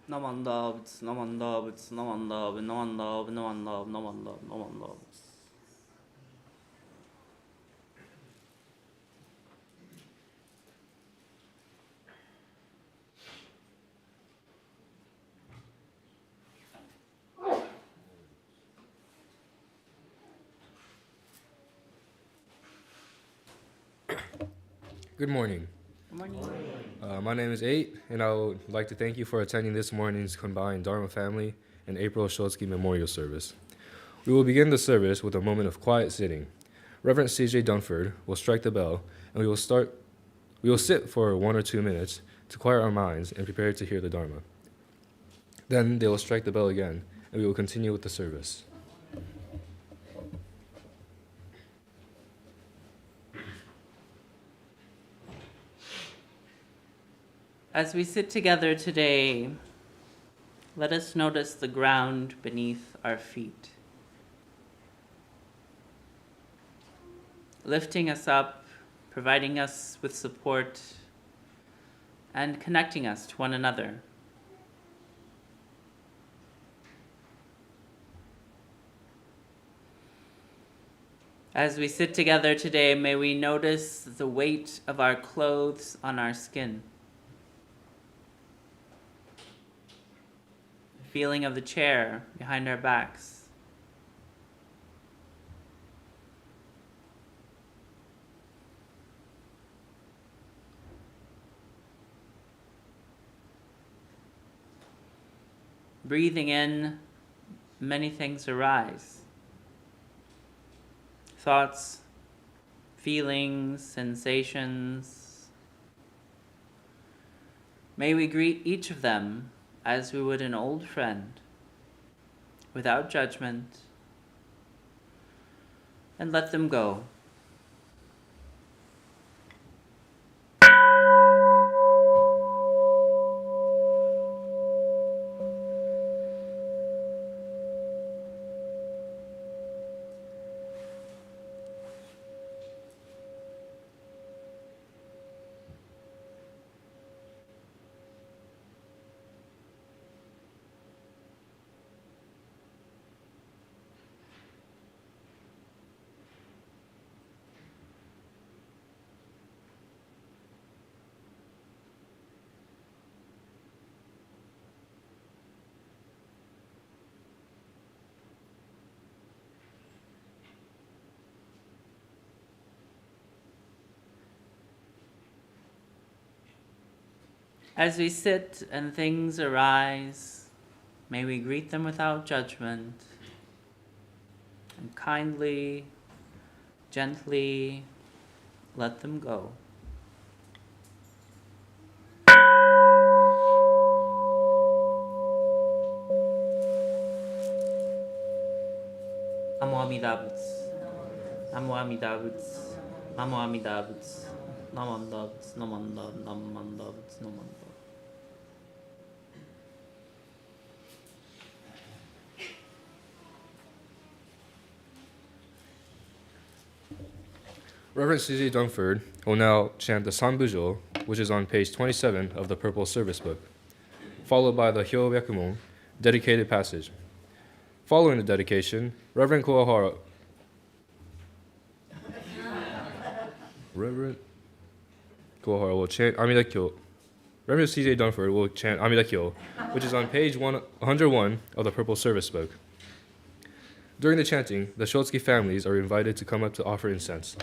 Namandavs, namandavs, namandav, namandav, namandav, namandav, namandavs. Good morning. Good morning. My name is Eight, and I would like to thank you for attending this morning's combined Dharma family and April Schultzky Memorial Service. We will begin the service with a moment of quiet sitting. Reverend C.J. Dunford will strike the bell, and we will sit for 1 or 2 minutes to quiet our minds and prepare to hear the Dharma. Then they will strike the bell again, and we will continue with the service. As we sit together today, let us notice the ground beneath our feet, lifting us up, providing us with support, and connecting us to one another. As we sit together today, may we notice the weight of our clothes on our skin, the feeling of the chair behind our backs, breathing in, many things arise. Thoughts, feelings, sensations. May we greet each of them as we would an old friend, without judgment, and let them go. As we sit and things arise, may we greet them without judgment and kindly, gently let them go. Namo Amida Butsu. Namo Amida Butsu. Namo Amida Butsu. Namo Amida Butsu. Namo Amida Butsu. Namo Amida Butsu. Namo Amida Butsu. Reverend C.J. Dunford will now chant the Sanbujo, which is on page 27 of the Purple Service Book, followed by the Hyobyakumon, dedicated passage. Following the dedication, Reverend Kuwahara will chant Amida Kyo. Reverend C.J. Dunford will chant Amida Kyo, which is on page 101 of the Purple Service Book. During the chanting, the Schultzky families are invited to come up to offer incense.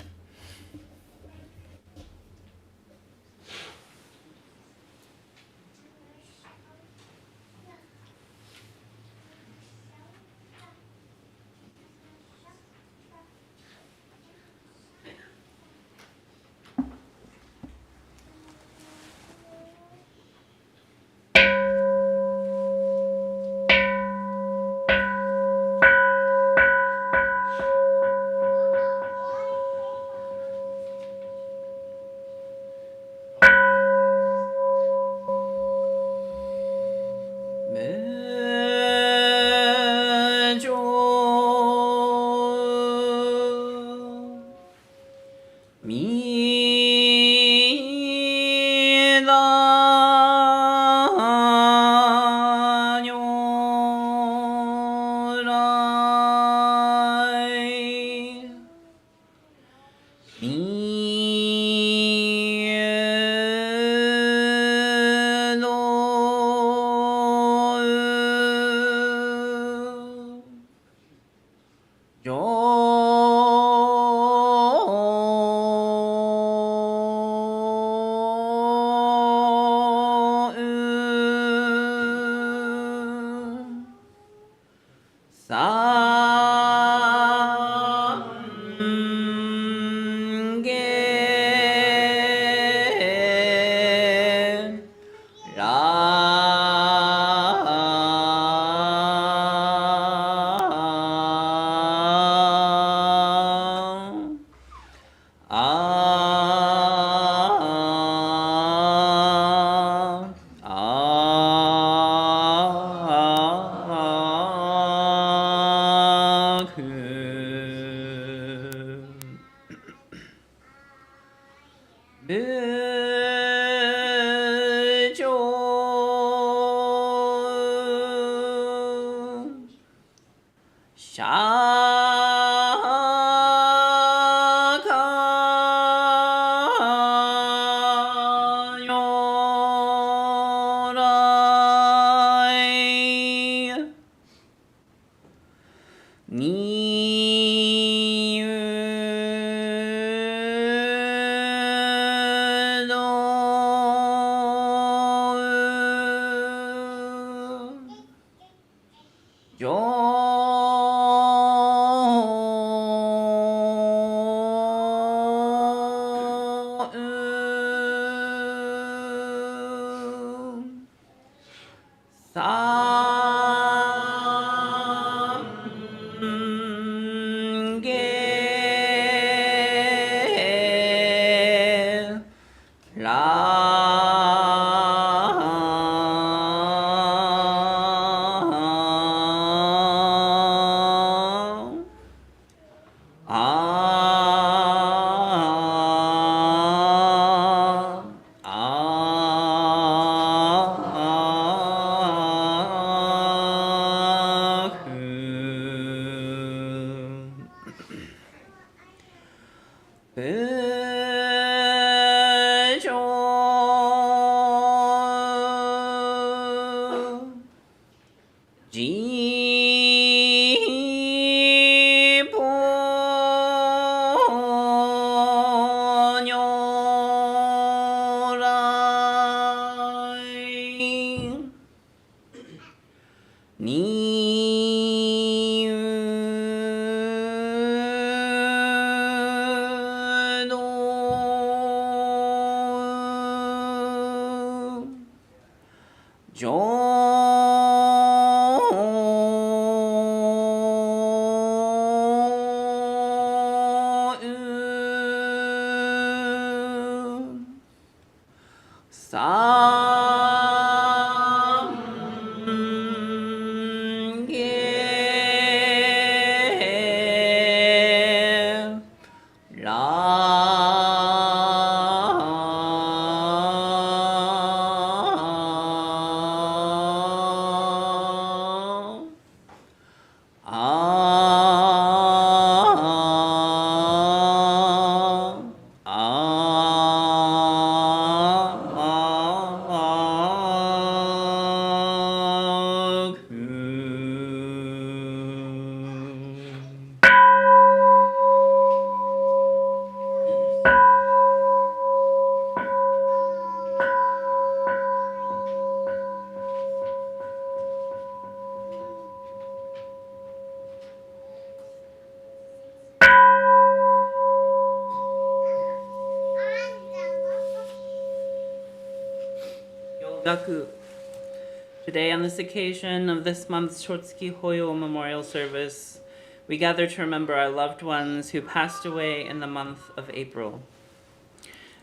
Today, on this occasion of this month's Shotsuki Hoyo Memorial Service, we gather to remember our loved ones who passed away in the month of April.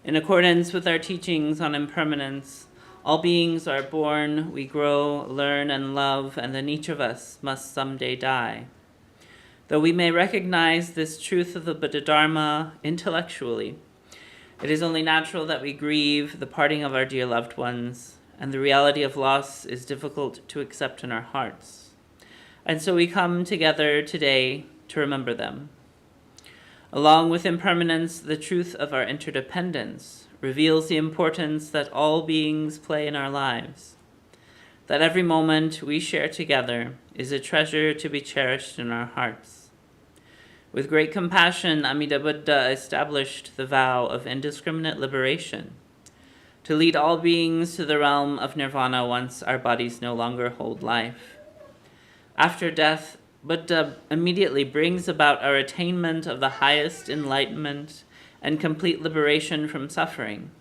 In accordance with our teachings on impermanence, all beings are born, we grow, learn, and love, and then each of us must someday die. Though we may recognize this truth of the Buddha Dharma intellectually, it is only natural that we grieve the parting of our dear loved ones, and the reality of loss is difficult to accept in our hearts. And so we come together today to remember them. Along with impermanence, the truth of our interdependence reveals the importance that all beings play in our lives, that every moment we share together is a treasure to be cherished in our hearts. With great compassion, Amida Buddha established the vow of indiscriminate liberation, to lead all beings to the realm of nirvana once our bodies no longer hold life. After death, Buddha immediately brings about our attainment of the highest enlightenment and complete liberation from suffering.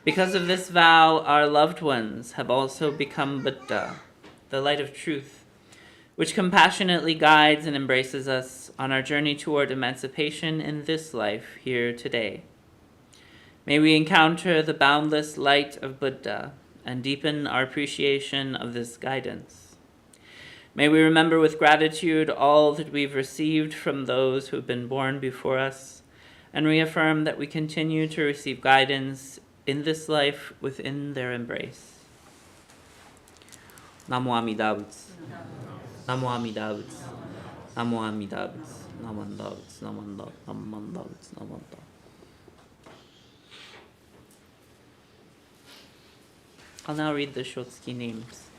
Because of this vow, our loved ones have also become Buddha, the light of truth, which compassionately guides and embraces us on our journey toward emancipation in this life here today. May we encounter the boundless light of Buddha and deepen our appreciation of this guidance. May we remember with gratitude all that we've received from those who have been born before us, and reaffirm that we continue to receive guidance in this life within their embrace. Namo Amida Butsu. Namo Amida Butsu. Namo Amida Butsu. Namo Amida Butsu. Namo Amida Butsu. Namo Amida Butsu. Namo Amida Butsu. I'll now read the Shotsuki names.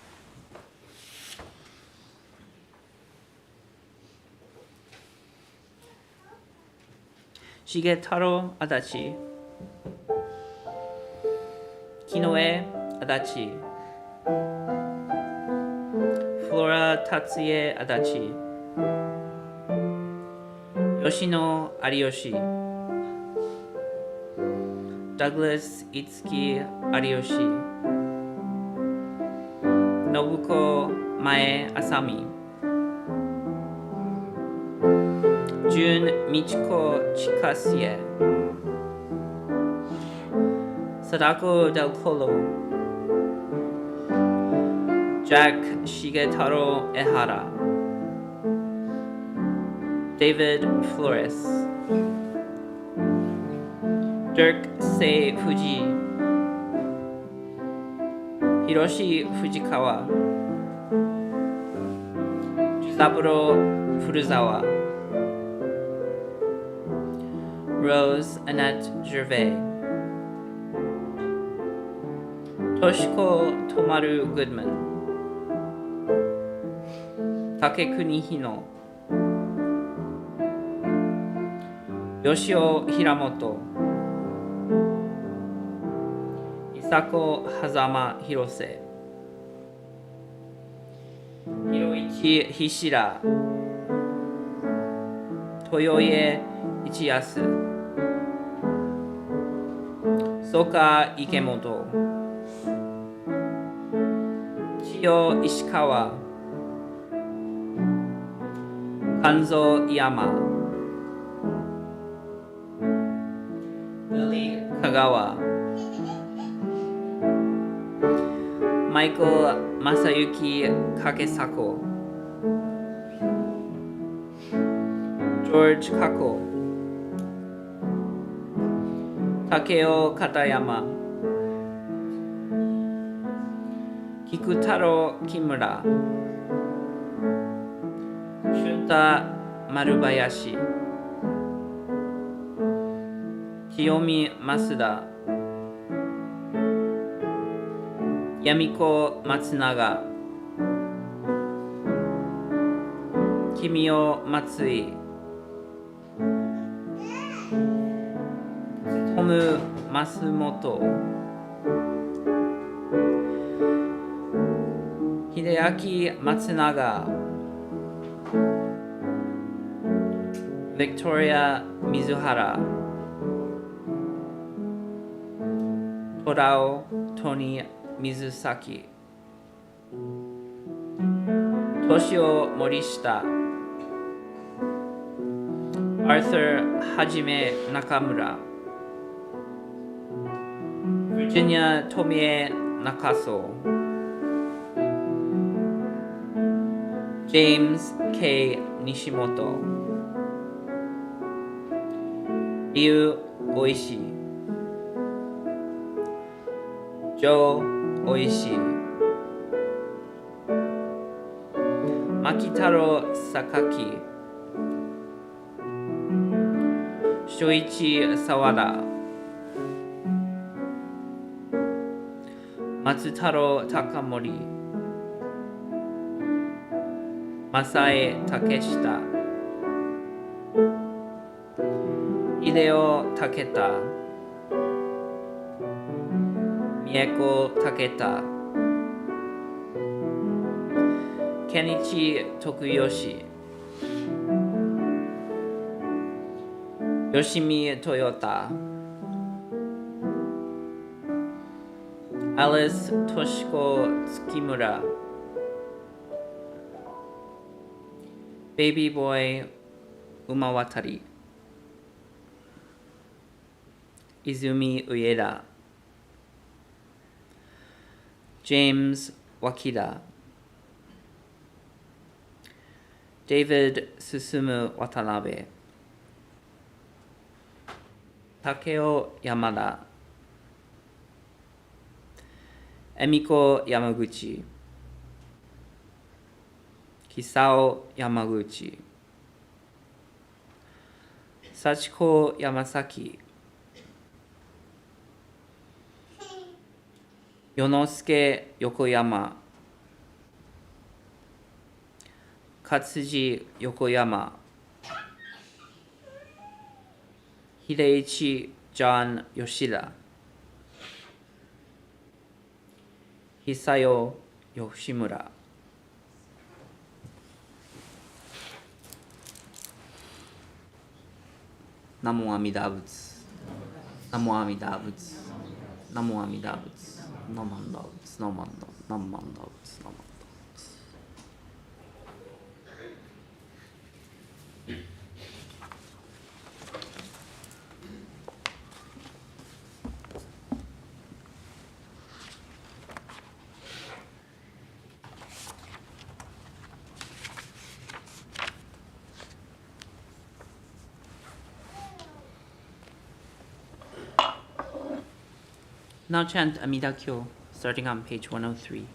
Shigetaro Adachi, Kinoe Adachi, Flora Tatsuye Adachi, Yoshino Ariyoshi, Douglas Itsuki Ariyoshi, Nobuko Mae Asami, Jun Michiko Chikasie, Sadako Del Colo, Jack Shigetaro Ehara, David Flores, Dirk Sei Fuji, Hiroshi Fujikawa, Juzaburo Furuzawa, Rose Annette Gervais, Toshiko Tomaru Goodman, Takekuni Hino, Yoshio Hiramoto, Isako Hazama Hirose, Hiroichi Hishira, Toyoye Ichiyasu, Soka Ikemoto, Chiyo Ishikawa, Kanzo Iyama, Lily Kagawa, Michael Masayuki Kakesako, George Kako, Takeo Katayama, Kikutaro Kimura, Shunta Marubayashi, Kiyomi Masuda, Yamiko Matsunaga, Kimio Matsui, Tomu Masumoto, Hideaki Matsunaga, Victoria Mizuhara, Torao Tony Mizusaki, Toshio Morishita, Arthur Hajime Nakamura, Virginia Tomie Nakaso, James K. Nishimoto, Ryu Oishi, Joe Oishi, Makitaro Sakaki, Shoichi Sawada, Matsutaro Takamori, Masae Takeshita, Hideo Taketa, Mieko Taketa, Kenichi Tokuyoshi, Yoshimi Toyota, Alice Toshiko Tsukimura, Baby Boy Umawatari, Izumi Ueda, James Wakida, David Susumu Watanabe, Takeo Yamada, Emiko Yamaguchi, Hisao Yamaguchi, Sachiko Yamasaki, Yonosuke Yokoyama, Katsuji Yokoyama, Hideichi John Yoshida, Hisayo Yoshimura. Namo Amida Butsu. Namo Amida Butsu. Namo Amida Butsu. Namo Amida Butsu. Namo Amida Butsu. Namo Amida Butsu. Namo Amida Butsu. Now chant Amida Kyo, starting on page 103.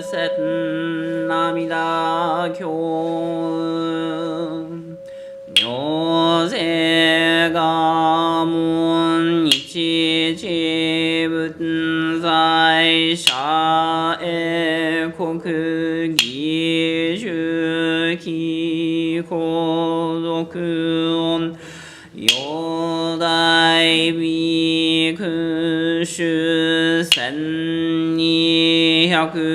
Set Amida Kyo, Myose Gamon Ichi Jibuten Zai Sha E Koku Gishu Ki Kodoku Yodai Bikushu Sen Ni Hyaku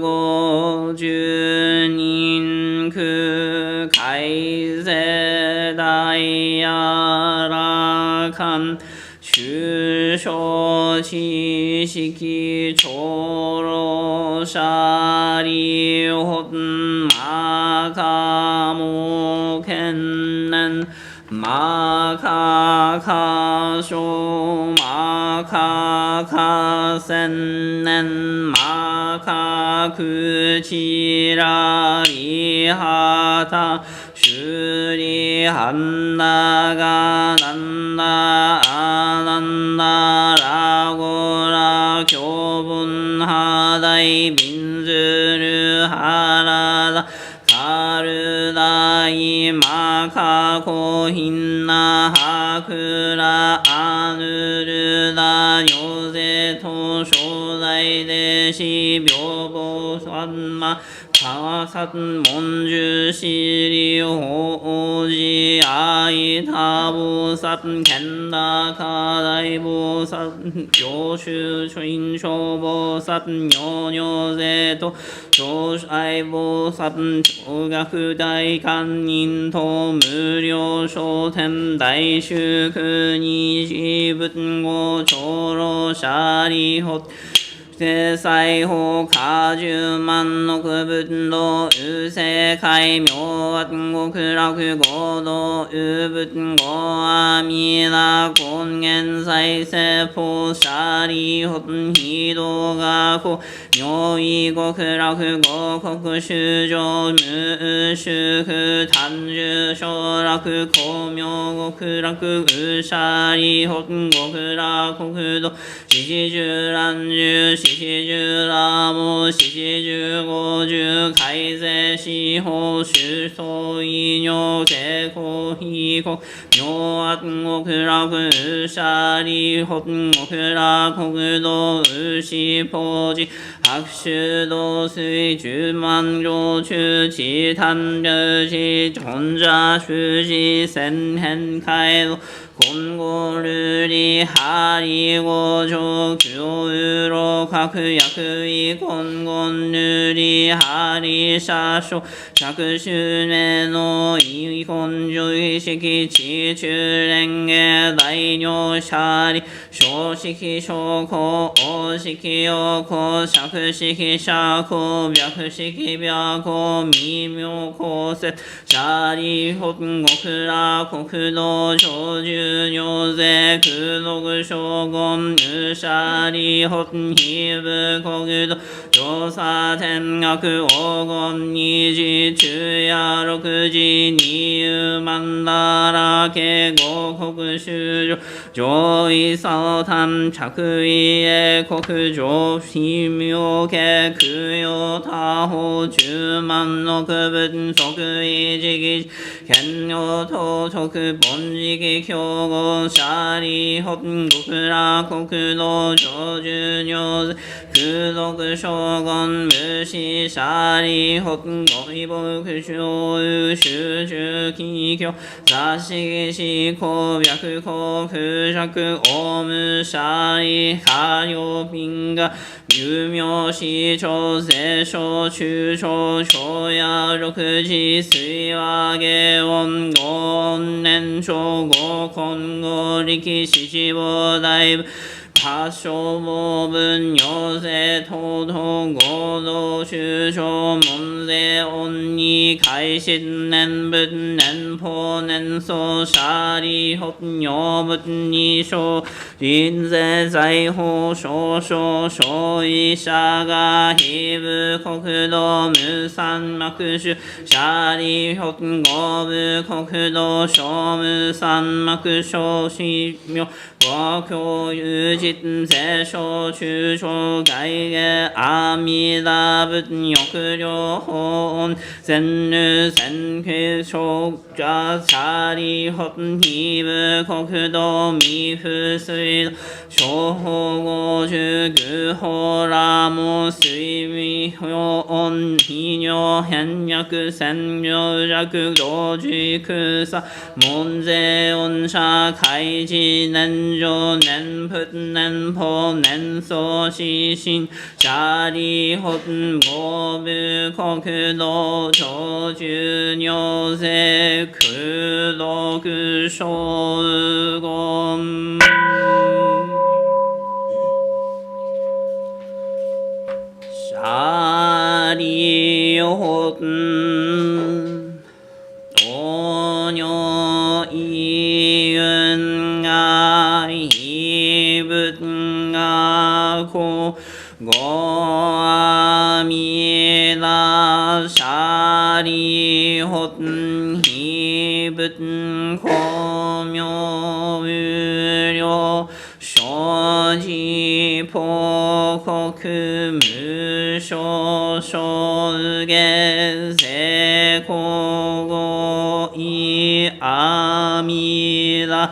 Goju Nin Ku Kaise Dai Arakan Shusho Shishiki Choro Shari Hot Makamo Kennen Makakasho Makakasennen Makakuchirari Hata Shuri Handaga Nanda Ananda Ragora Kyobun Hadai Binzuru Harada Karudai Makako Hinna Hakura Anuruda Yose To Shodai Deshi Byobo Sanma Kawasat Monju Shiri Hoji Ai Tabu Sat Kenda Kadai Bo Sat Yoshu Shin Shobo Sat Nyonyo Zeto Josh Ai Bo Sat Chogaku Dai Kanin To Muryo Shoten Dai Shuku Nishi Butengo Choro Shari Hot 世裁法果樹万の区分道有世界明和極楽合道有仏合阿弥陀根源再世法シリ法非道学法妙意極楽合国修上無修福単樹小楽光明極楽有シリ法極楽国土四十十乱十四四十羅母四十五十海勢四方周宗異名稽古非国妙悪極楽宇舎利北極楽国土宇四法寺白州道水十万丈中地壇流寺尊者修士千変街道金剛瑠璃ハリ五条九老各薬位金剛瑠璃ハリ社書100周年の遺言十式地中蓮華大名舎利小式小公大式陽公釈式釈公白式白公微妙公説舎利北極楽国土長寿尿税空毒将軍武者利北非部国土上佐天学黄金二次中夜六時二遊曼荼羅家五国修上上位佐丹着位へ国上非妙家供養他方十万の区分即位時期兼用東直凡時期兵庫舎利北極楽国土長寿尿税空毒将軍武士舎利北五北小有集中企業雑誌士公白公空尺オウム舎利下領品が有名市長税小中小小夜六時水和下音五音年少五根五力四四五大部八小法分行税等々合同修正門税恩義開新年分年法年相舎利北女分二小人税財宝少々小医者が非部国土無産幕主舎利北五部国土小無産幕小子名和教有実税小中小外下阿弥陀仏欲量法恩全流全慶小者舎利北非部国土未付水道小法五十具法羅母水未表恩非尿変薬千両弱老寿空差門税恩赦開示年上年仏年法年相死心舎利北五部国土長寿尿税空毒将軍舎利北お如意雲が非仏がこご阿弥陀舎利北非仏法名無量生じ法国無償生下世皇后意阿弥陀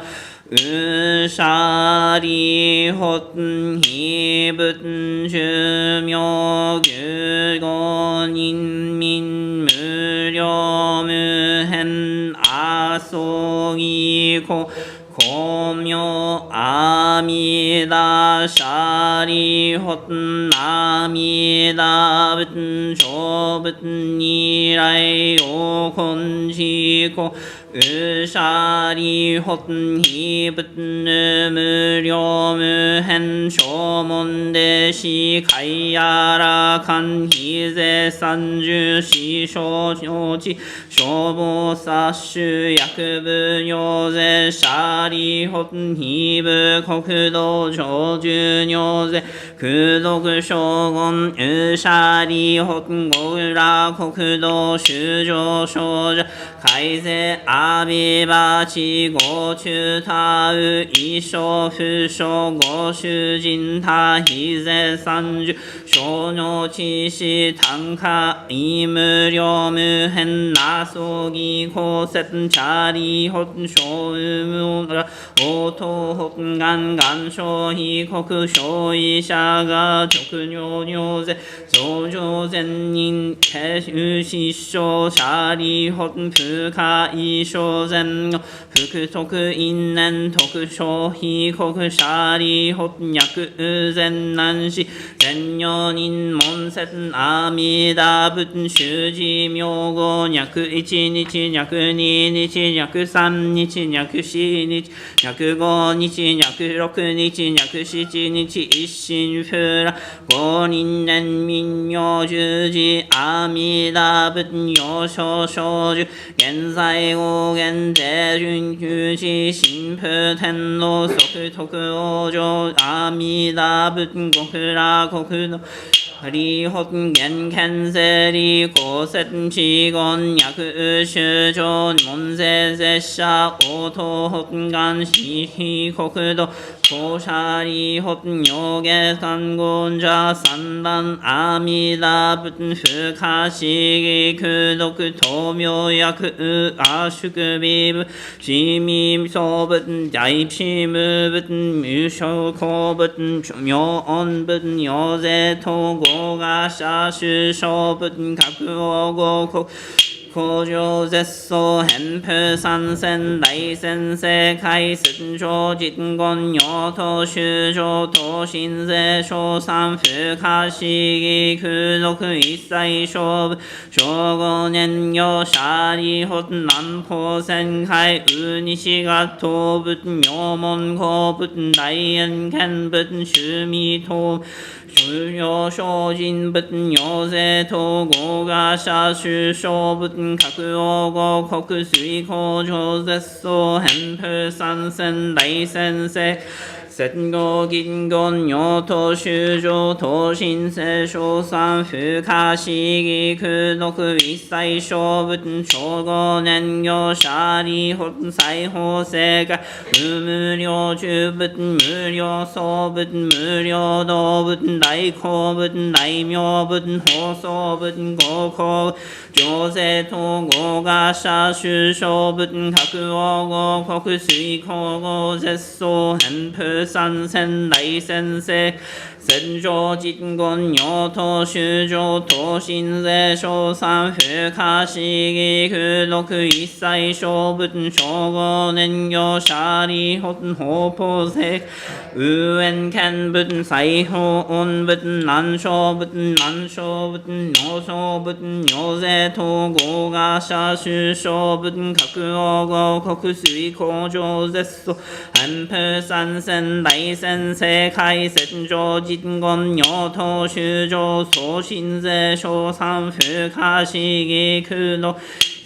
う舎利北非仏寿命十五人民無量無辺阿僧祇公光明阿弥陀舎利北阿弥陀仏成仏如来王根智公う舎利北非仏無量無辺正門弟子海あらかん非税三十四小承知消防殺種薬部尿税舎利北非部国土長寿尿税空読将軍勇者利北五浦国土修上少女海勢阿ビバチ五中他う一生不生五主人他非税三十少女知識単価異無量無変な葬儀公設チャリ北小無村応答北願願消費国消費者が直尿尿税増上善人有失笑者利北不可以小善の福徳因縁徳消費国者利北脈善難し善女人門説阿弥陀仏修持名号脈一日脈二日脈三日脈四日脈五日脈六日脈七日一心不乱五人連民名十字阿弥陀仏幼少少寿現在五元税順九時神父天皇即徳往生阿弥陀仏極楽国土利北元憲税利公設地言薬修上門税絶者応答北願死非国土公社利北尿下三言者三番阿弥陀仏不可思議空毒豆苗薬阿宿微部死味総仏大死無仏無償公仏妙音仏尿税統合が社主小仏各王合国工場絶相変風三千大先生海戦場実言尿等修上等新税小三不可思議空毒一切小部小五年業者利北南方戦海ウ西が東仏妙門公仏大円剣仏修味等修行精進仏尿税統合が社主小仏各王合国水工場絶相変風三千大先生戦後銀言尿等修上等新生小三不可思議空毒一切小仏小五年業者利北裁縫世界無料中仏無料総仏無料道仏大公仏大名仏放送仏合公上世統合が社主小仏各王合国水工合絶相変風三千大先生戦場実言尿等修上等新税小三不可思議空毒一切小仏小五年業者利北方法世無縁剣仏裁縫音仏南小仏南小仏尿小仏尿税統合が社主小仏各王合国水工場絶相変風三千大先生海戦場実言尿等修上送信税小三不可思議空の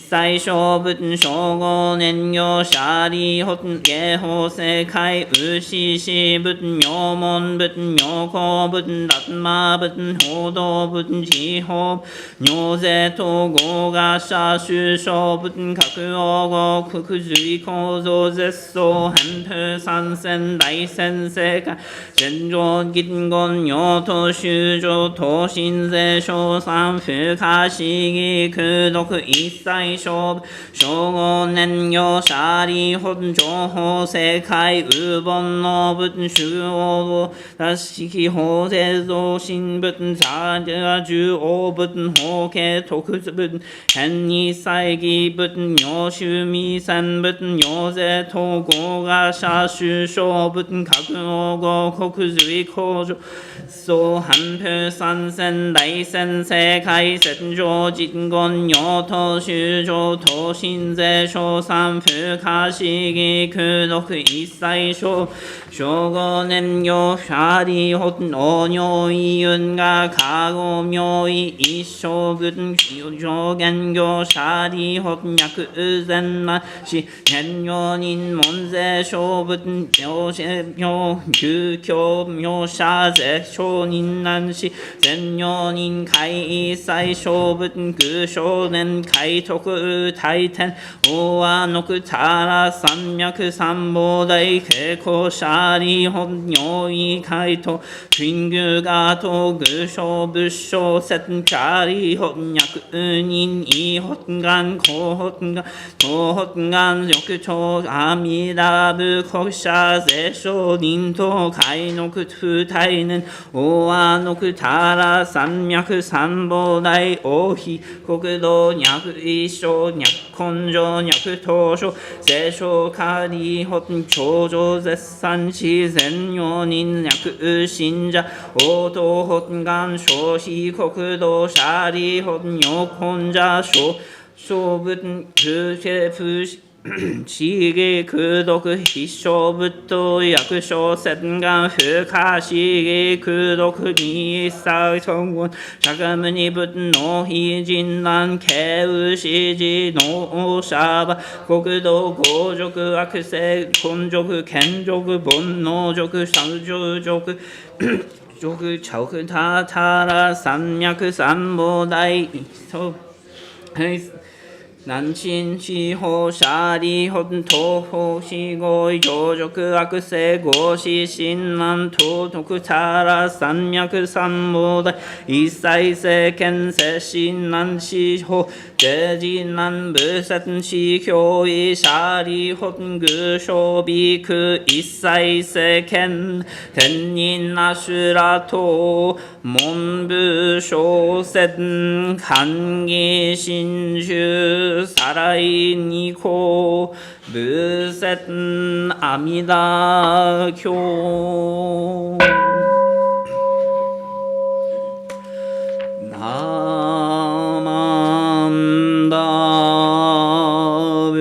最小仏小五年業者利北下法世界無視し仏妙門仏妙公仏達摩仏報道仏地方尿税統合が社主小仏各王合国水構造絶相変風三千大先生界戦場銀言尿等修上等新税小三不可思議空毒一切小五年業者利北情報世界無本の仏修王達式法税増進仏座十王仏法系特仏変異祭儀仏尿修味三仏尿税統合が社主小仏各王合国随工場総反風三千大先生界戦場実言尿等修上等身税小三不可思議空毒一切小小五年業二人法王尿意運が過護妙意一生分上限業二人法脈善なし年業人門税小分妙世妙究竟妙者税小人難し全業人会一切小分空少年会徳大天大和のくたら三脈三宝大稽古者利本尿意会と群牛がと具小仏小説家利本脈人異本願高本願高本願緑長阿弥陀仏国者税小人と海のく不大年大和のくたら三脈三宝大王妃国土脈一生脈根性脈当初聖書カリホ頂上絶賛し全用人脈信者応答本願消費国土シリ本尿根者小分空世不地義空毒必勝仏道役所戦願不可思議空毒に一切尊言釈迦牟尼仏の非人難慶右指示のシャバ国土強辱悪性根辱権辱煩悩辱三重辱辱直他たら三脈三宝大そう南進司法者利本東方死後上辱悪性合死親鸞東徳たら三脈三宝大一切世間世親鸞司法税事難部説司教位者利本具小美空一切世間天人な修羅等文部小説寛義真宗サライニコブセン阿弥陀経ナマンダブ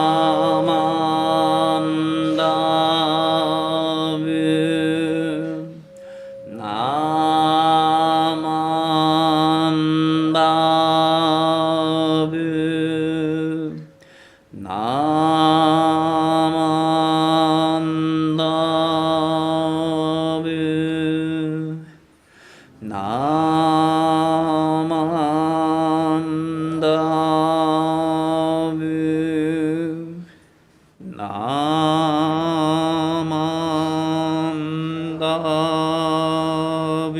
ナマンダブナマンダブナマンダブナマンダブナマンダブ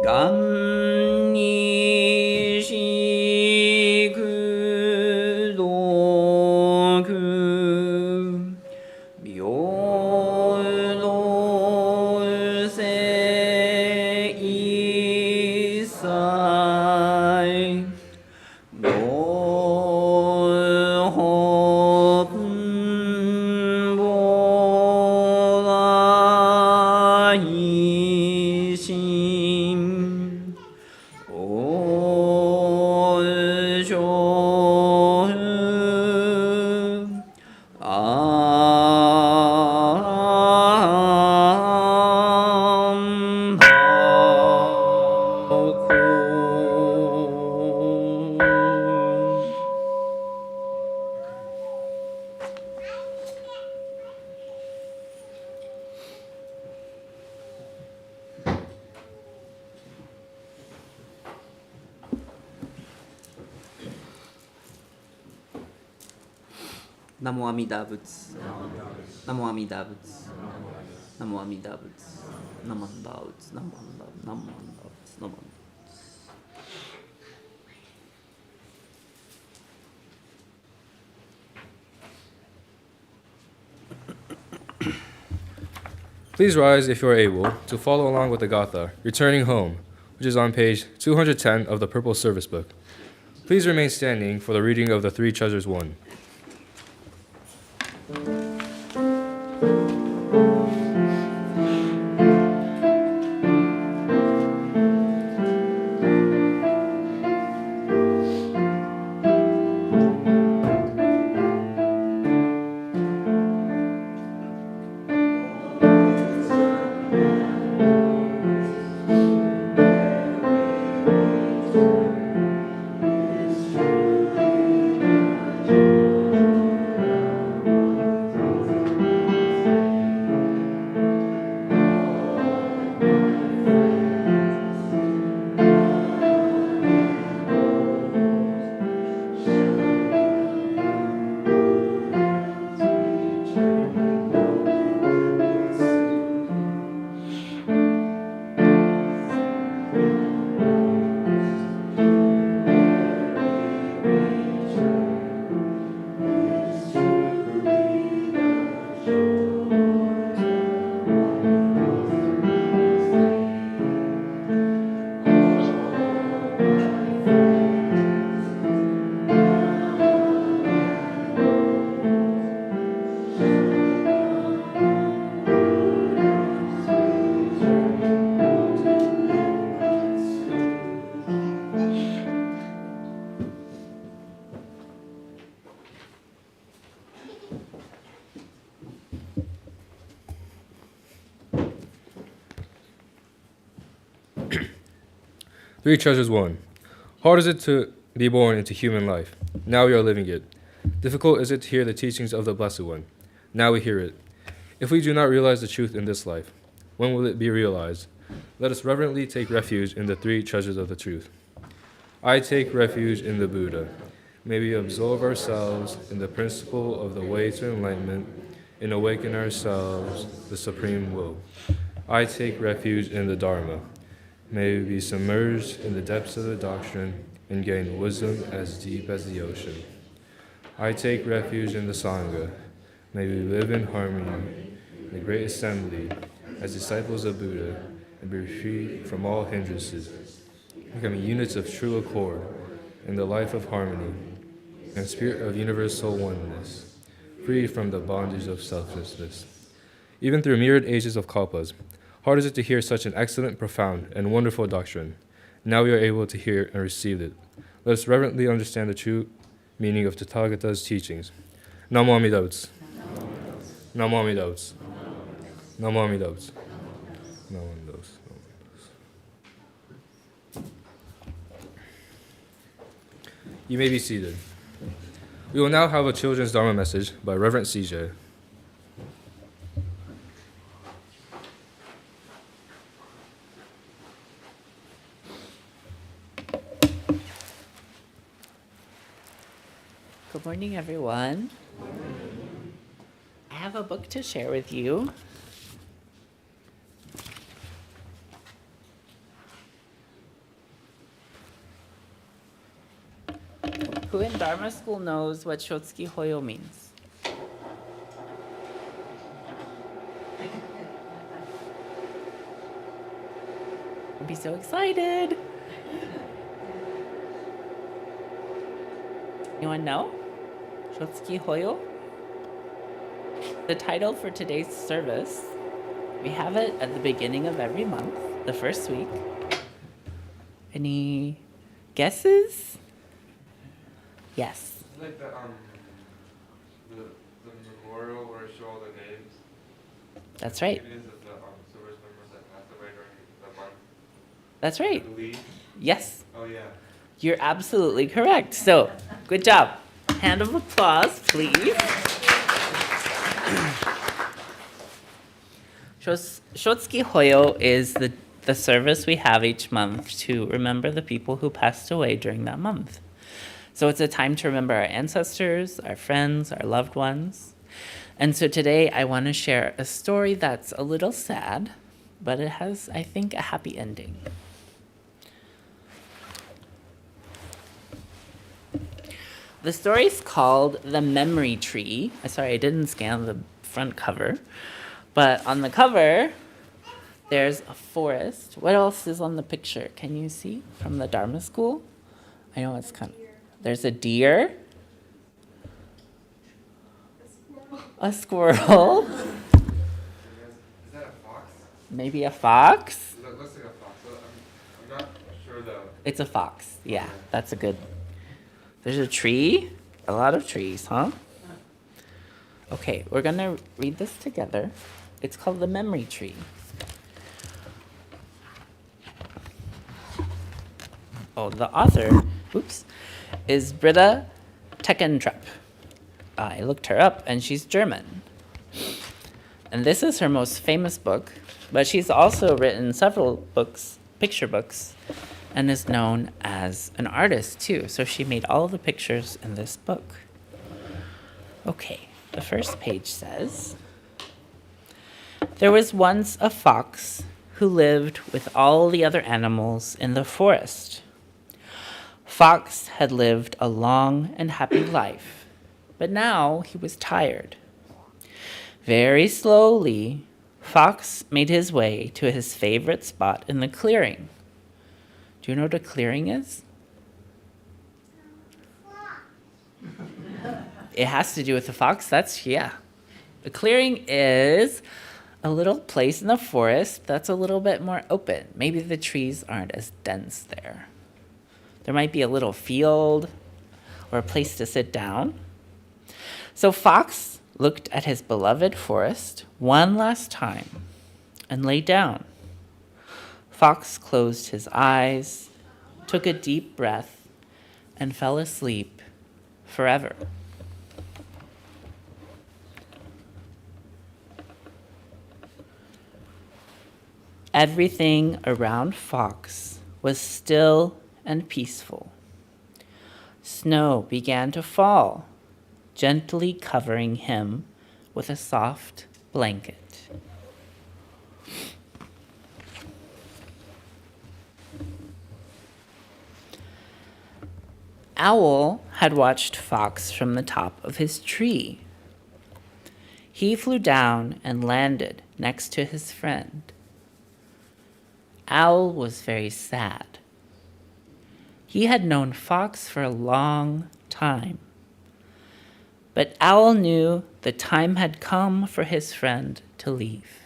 がんにしくどく平等性一切両本母大心大正あんばこナモアミダ仏ナモアミダ仏ナモアミダ仏ナモアンダ仏ナモアンダ仏ナモアンダ仏ナモアンダ仏 Please rise if you are able to follow along with the Gatha, Returning Home, which is on page 210 of the Purple Service Book. Please remain standing for the reading of the Three Treasures 1. Three treasures one. Hard is it to be born into human life. Now we are living it. Difficult is it to hear the teachings of the Blessed One. Now we hear it. If we do not realize the truth in this life, when will it be realized? Let us reverently take refuge in the three treasures of the truth. I take refuge in the Buddha. May we absorb ourselves in the principle of the way to enlightenment and awaken ourselves the supreme will. I take refuge in the Dharma. May we be submerged in the depths of the doctrine and gain wisdom as deep as the ocean. I take refuge in the Sangha. May we live in harmony in the great assembly as disciples of Buddha and be free from all hindrances, becoming units of true accord in the life of harmony and spirit of universal oneness, free from the bondage of selflessness. Even through myriad ages of kalpas, hard is it to hear such an excellent, profound, and wonderful doctrine. Now we are able to hear and receive it. Let us reverently understand the true meaning of Tathagata's teachings. Namo Amida Butsu. Namo Amida Butsu. Namo Amida Butsu. Namo Amida Butsu. You may be seated. We will now have a children's Dharma message by Reverend CJ. Good morning, everyone. I have a book to share with you. Who in Dharma school knows what Shotsuki Hoyo means? I'll be so excited. Anyone know? Shotsuki Hoyo? The title for today's service, we have it at the beginning of every month, the first week. Any guesses? Yes. Like the memorial where it shows all the names. That's right. It is of the service members that passed away during the month. That's right. I believe. Yes. Oh yeah. You're absolutely correct. So, good job. Hand of applause, please. Shotsuki Hoyo is the service we have each month to remember the people who passed away during that month. So it's a time to remember our ancestors, our friends, our loved ones. And so today I want to share a story that's a little sad, but it has, I think, a happy ending. The story's called The Memory Tree. Sorry, I didn't scan the front cover. But on the cover, there's a forest. What else is on the picture? Can you see from the Dharma school? I know it's kind of... There's a deer. A squirrel. Is that a fox? Maybe a fox. It looks like a fox. I'm not sure though. It's a fox. Yeah, that's a good... There's a tree. A lot of trees, huh? Okay, we're going to read this together. It's called The Memory Tree. Oh, the author, is Britta Teckentrup. I looked her up, and she's German. And this is her most famous book, but she's also written several books, picture books, and is known as an artist, too. So she made all the pictures in this book. Okay, the first page says, "There was once a fox who lived with all the other animals in the forest. Fox had lived a long and happy life, but now he was tired. Very slowly, Fox made his way to his favorite spot in the clearing. Do you know what a clearing is? It has to do with the fox. A clearing is a little place in the forest that's a little bit more open. Maybe the trees aren't as dense there. There might be a little field or a place to sit down. So Fox looked at his beloved forest one last time and lay down. Fox closed his eyes took a deep breath, and fell asleep forever. Everything around Fox was still and peaceful. Snow began to fall, gently covering him with a soft blanket. Owl had watched Fox from the top of his tree. He flew down and landed next to his friend. Owl was very sad. He had known Fox for a long time. But Owl knew the time had come for his friend to leave.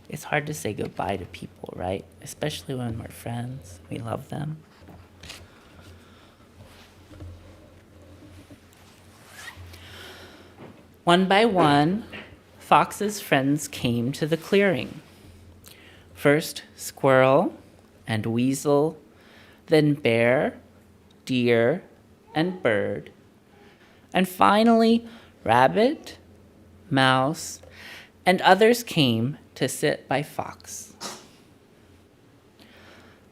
It's hard to say goodbye to people, right? Especially when we're friends, we love them. One by one, Fox's friends came to the clearing. First Squirrel and Weasel, then Bear, Deer, and Bird, and finally Rabbit, Mouse, and others came to sit by Fox.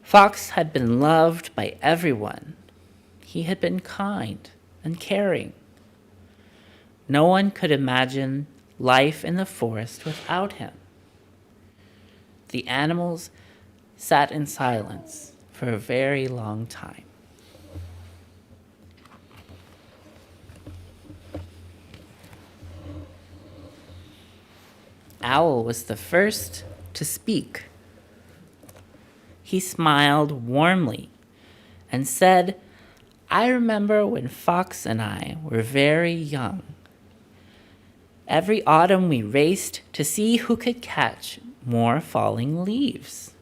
Fox had been loved by everyone. He had been kind and caring. No one could imagine life in the forest without him. The animals sat in silence for a very long time. Owl was the first to speak. He smiled warmly and said, "I remember when Fox and I were very young. Every autumn we raced to see who could catch more falling leaves."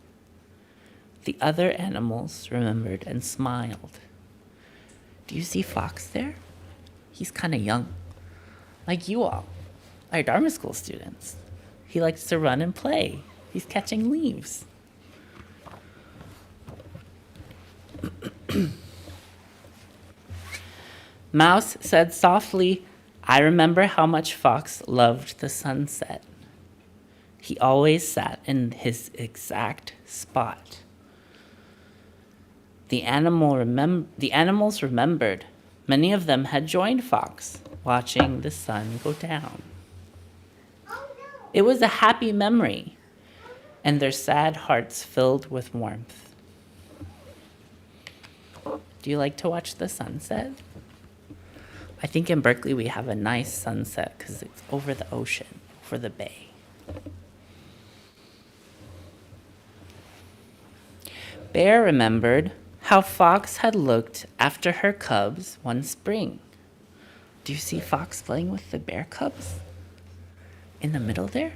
The other animals remembered and smiled. Do you see Fox there? He's kind of young, like you all, our Dharma school students. He likes to run and play. He's catching leaves. Mouse said softly, "I remember how much Fox loved the sunset. He always sat in his exact spot." The animals remembered. Many of them had joined Fox, watching the sun go down. It was a happy memory, and their sad hearts filled with warmth. Do you like to watch the sunset? I think in Berkeley we have a nice sunset because it's over the ocean, over the bay. Bear remembered how Fox had looked after her cubs one spring. Do you see Fox playing with the bear cubs? In the middle there?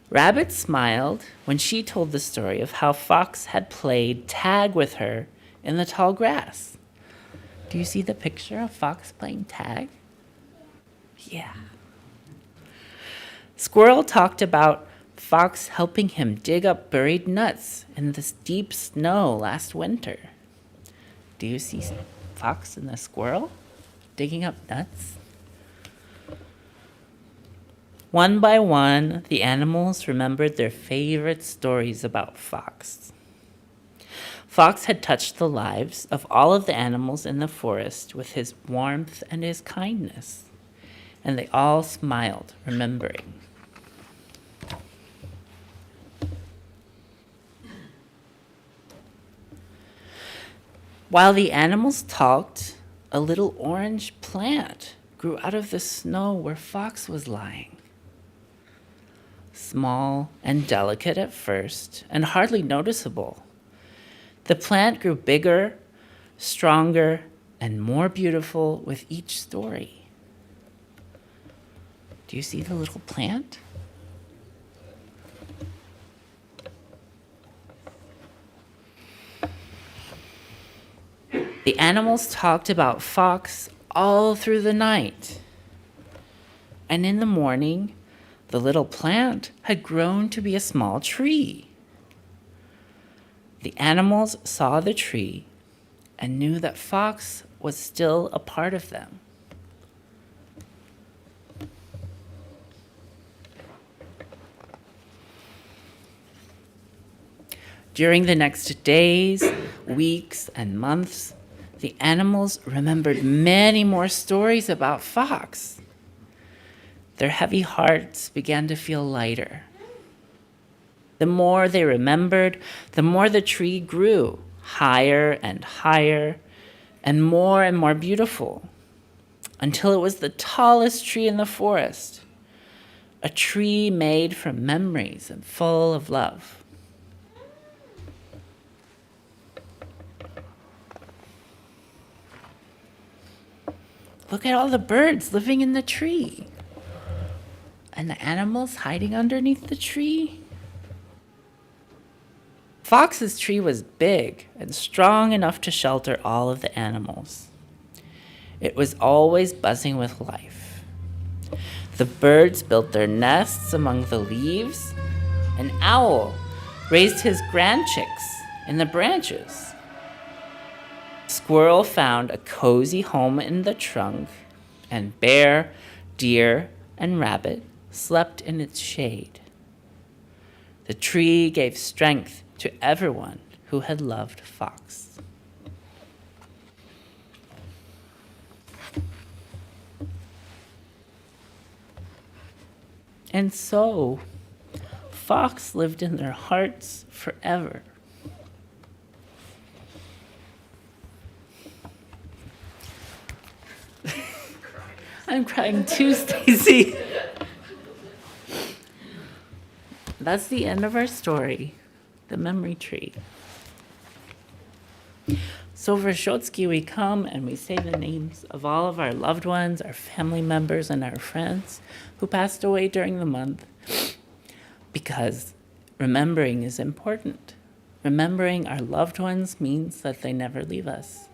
Rabbit smiled when she told the story of how Fox had played tag with her in the tall grass. Do you see the picture of Fox playing tag? Yeah. Squirrel talked about Fox helping him dig up buried nuts in this deep snow last winter. Do you see Fox and the squirrel digging up nuts? One by one, the animals remembered their favorite stories about Fox. Fox had touched the lives of all of the animals in the forest with his warmth and his kindness, and they all smiled, remembering. While the animals talked, a little orange plant grew out of the snow where Fox was lying. Small and delicate at first, and hardly noticeable, the plant grew bigger, stronger, and more beautiful with each story. Do you see the little plant? The animals talked about Fox all through the night. And in the morning, the little plant had grown to be a small tree. The animals saw the tree and knew that Fox was still a part of them. During the next days, weeks, and months, the animals remembered many more stories about Fox. Their heavy hearts began to feel lighter. The more they remembered, the more the tree grew, higher and higher, and more beautiful, until it was the tallest tree in the forest, a tree made from memories and full of love. Look at all the birds living in the tree, and the animals hiding underneath the tree. Fox's tree was big and strong enough to shelter all of the animals. It was always buzzing with life. The birds built their nests among the leaves. An owl raised his grand chicks in the branches. Squirrel found a cozy home in the trunk, and bear, deer, and rabbit slept in its shade. The tree gave strength to everyone who had loved Fox. And so, Fox lived in their hearts forever. I'm crying too, Stacy. That's the end of our story, the memory tree. So for Shotsky, we come and we say the names of all of our loved ones, our family members, and our friends who passed away during the month, because remembering is important. Remembering our loved ones means that they never leave us.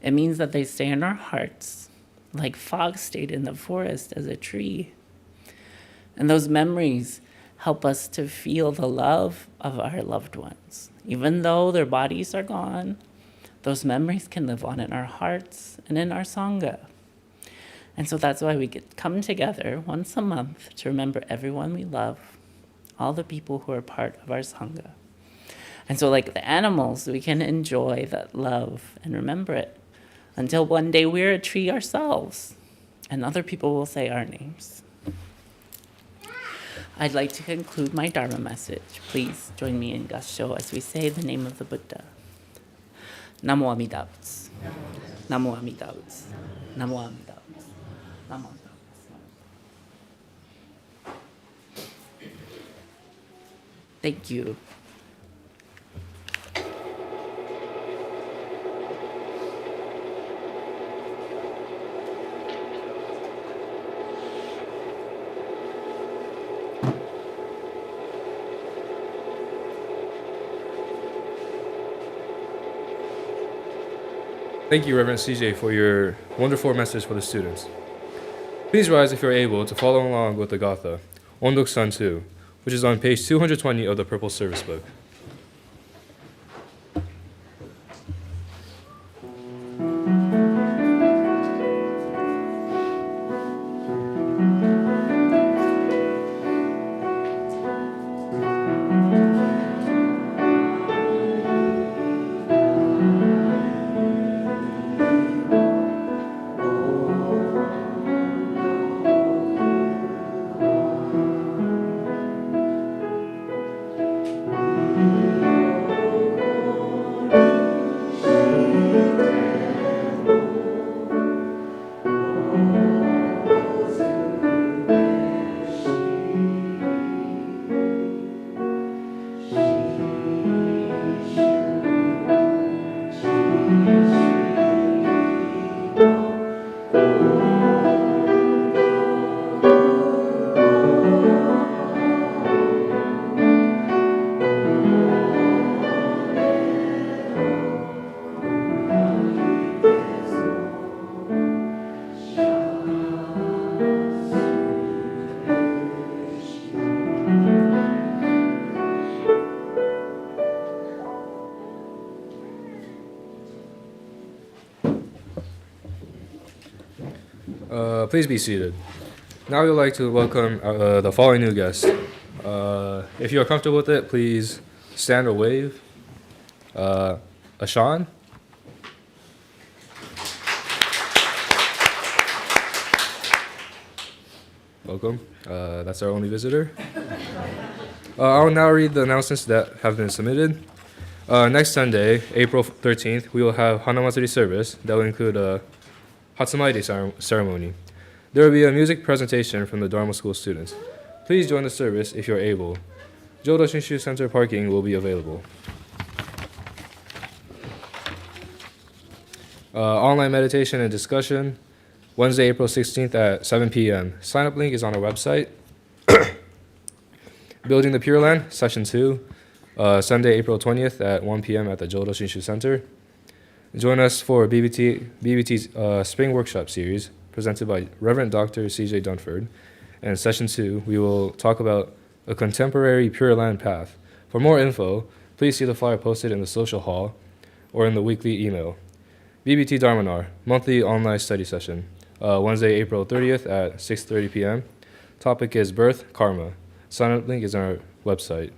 It means that they stay in our hearts, like Fox stayed in the forest as a tree. And those memories help us to feel the love of our loved ones. Even though their bodies are gone, those memories can live on in our hearts and in our Sangha. And so that's why we come together once a month to remember everyone we love, all the people who are part of our Sangha. And so like the animals, we can enjoy that love and remember it until one day we're a tree ourselves and other people will say our names. I'd like to conclude my Dharma message. Please join me in Gassho as we say the name of the Buddha. Namo Amida Butsu. Namo Amida Butsu. Namo Amida Butsu. Namo Amida Butsu. Thank you. Thank you, Reverend CJ, for your wonderful message for the students. Please rise if you're able to follow along with the Gatha, Ondok San 2, which is on page 220 of the Purple Service Book. Please be seated. Now we would like to welcome the following new guests. If you are comfortable with it, please stand or wave. Ashan. Welcome. That's our only visitor. I will now read the announcements that have been submitted. Next Sunday, April 13th, we will have Hanamatsuri service that will include a Hatsumairi ceremony. There will be a music presentation from the Dharma School students. Please join the service if you are able. Jodo Shinshu Center parking will be available. Online meditation and discussion, Wednesday, April 16th at 7 p.m. Sign-up link is on our website. Building the Pure Land, Session 2, Sunday, April 20th at 1 p.m. at the Jodo Shinshu Center. Join us for BBT's Spring Workshop Series, presented by Reverend Dr. C.J. Dunford. And Session 2, we will talk about a contemporary Pure Land path. For more info, please see the flyer posted in the social hall or in the weekly email. BBT Dharmanar, monthly online study session, Wednesday, April 30th at 6:30 p.m. Topic is birth, karma. Sign-up link is on our website.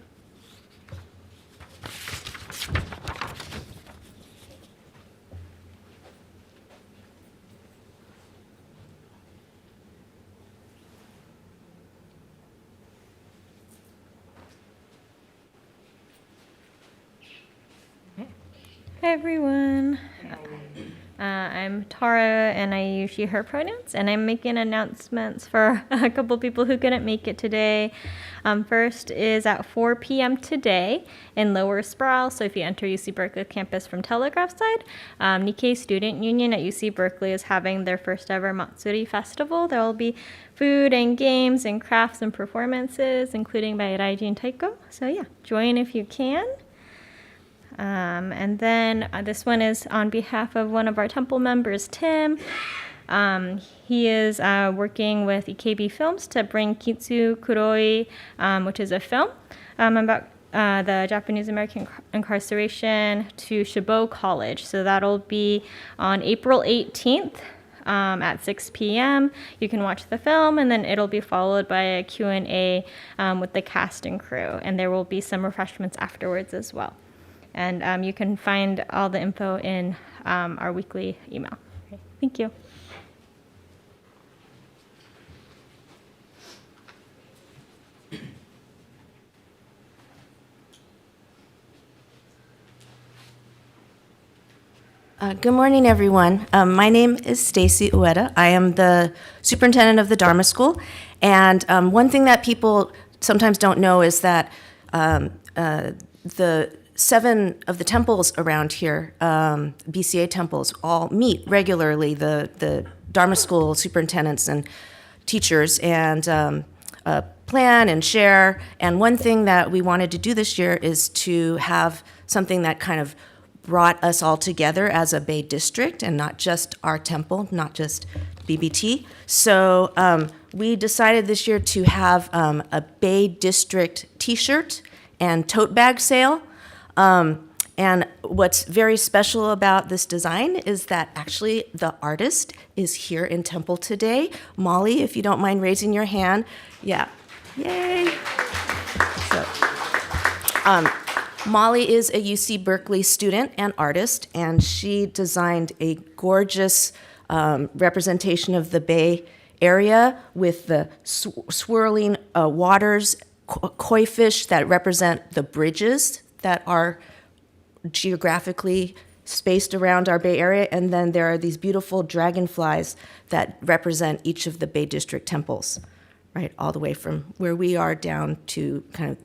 Hi everyone. I'm Tara and I use she, her pronouns, and I'm making announcements for a couple people who couldn't make it today. First is at 4 p.m. today in Lower Sproul. So if you enter UC Berkeley campus from Telegraph side, Nikkei Student Union at UC Berkeley is having their first ever Matsuri Festival. There will be food and games and crafts and performances, including by Raijin Taiko. So yeah, join if you can. And then this one is on behalf of one of our temple members, Tim. He is working with EKB Films to bring Kitsu Kuroi, which is a film about the Japanese American incarceration, to Shibo College. So that'll be on April 18th. At 6 p.m. You can watch the film, and then it'll be followed by a Q&A with the cast and crew. And there will be some refreshments afterwards as well. And you can find all the info in our weekly email. Okay, thank you. Good morning, everyone. My name is Stacy Ueda. I am the superintendent of the Dharma School. And one thing that people sometimes don't know is that the 7 of the temples around here, BCA temples, all meet regularly, the Dharma School superintendents and teachers, and plan and share. And one thing that we wanted to do this year is to have something that kind of brought us all together as a Bay district, and not just our temple, not just BBT. So we decided this year to have a Bay district t-shirt and tote bag sale. And what's very special about this design is that actually the artist is here in Temple today. Molly, if you don't mind raising your hand. Yeah, yay. So, Molly is a UC Berkeley student and artist, and she designed a gorgeous representation of the Bay Area with the swirling waters, koi fish that represent the bridges that are geographically spaced around our Bay Area, and then there are these beautiful dragonflies that represent each of the Bay District temples, right, all the way from where we are down to kind of,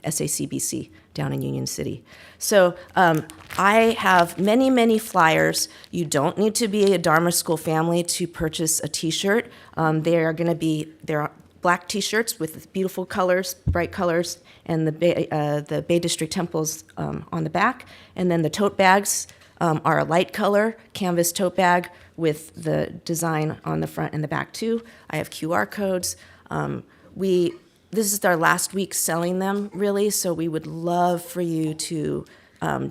SACBC down in Union City. So I have many, many flyers. You don't need to be a Dharma School family to purchase a t-shirt. There are black t-shirts with beautiful colors, bright colors, and the Bay District temples on the back. And then the tote bags are a light color canvas tote bag with the design on the front and the back too. I have QR codes. This is our last week selling them, really, so we would love for you to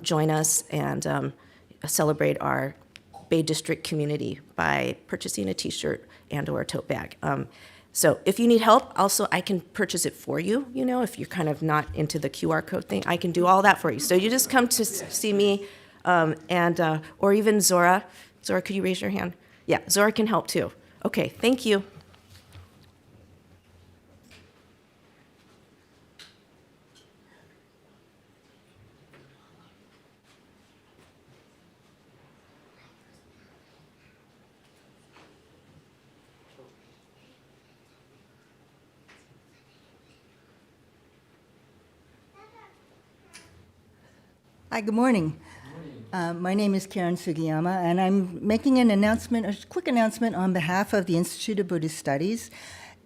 join us and celebrate our Bay District community by purchasing a t-shirt and/or a tote bag. So if you need help, also I can purchase it for you. If you're kind of not into the QR code thing, I can do all that for you. So you just come to see me, or even Zora. Zora, could you raise your hand? Yeah, Zora can help too. Okay, thank you. Hi, good morning. My name is Karen Sugiyama, and I'm making a quick announcement on behalf of the Institute of Buddhist Studies.